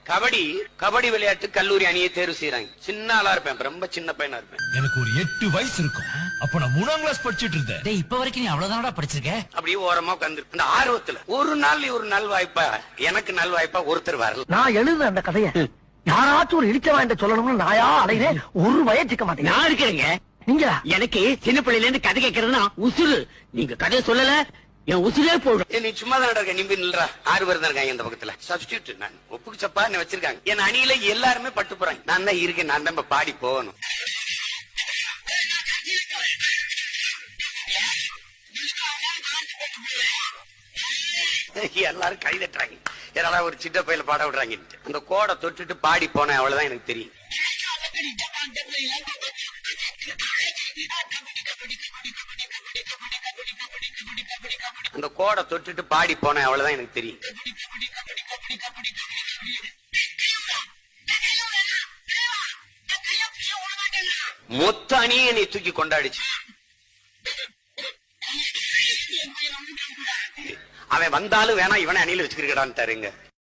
கபடி கபடி விளையாட்டு கல்லூரி அணியை தேர்வு செய்யறாங்க. சின்ன ஆளா இருப்பேன், ரொம்ப சின்ன பையனா இருப்பேன். எனக்கு ஒரு 8 வயசு இருக்கும். அப்ப நான் 3ஆம் கிளாஸ் படிச்சிட்டு இருந்தேன். டேய், இப்ப வரைக்கும் நீ அவ்வளவுதானடா படிச்சிருக்க? அப்படியே ஓரமா உட்கார்ந்து அந்த ஆர்வத்துல ஒரு நாள் ஒரு நல்வாய்ப்பா, எனக்கு நல்வாய்ப்பா ஒருத்தர் வரல. நான் எழுதுன அந்த கதைய யாராச்சும் ஒரு இடிச்ச வாய்ந்த சொல்லணும்னு நாயா அலைகிறேன். ஒரு வயசுக்க மாட்டேங்க. நான் இருக்கிறேங்க. நீங்க எனக்கு சின்ன பிள்ளையில இருந்து கதை கேட்கறதுன்னா உசுறு. நீங்க கதை சொல்லல என் உசுரே போடும். நீ சும்மா தான் இருக்க, நிம்பி நில்றா. 6 பேர் தான் இருக்காங்க இந்த பக்கத்துல. சப்ஸ்டியூட் நான் ஒப்புக்கு சப்பா என்ன வச்சிருக்காங்க. என் அணியில எல்லாருமே பட்டு போறாங்க. நான் தான் இருக்கேன், நான் தான் பாடி போகணும். எல்லாரும் கை தட்டுறாங்க. யாராவது ஒரு சின்ன பையில பாட விடுறாங்க. அந்த கோடை தொட்டுட்டு பாடி போனேன், அவ்வளவுதான் எனக்கு தெரியும். அந்த கோடை தொட்டுட்டு பாடி போனேன், அவ்வளவுதான் எனக்கு தெரியும். மொத்த அணியை நீ தூக்கி கொண்டாடிச்சு. அவன் வந்தாலும் வேணா இவனை அணியில வச்சுக்கிட்டான்ட்டாருங்க.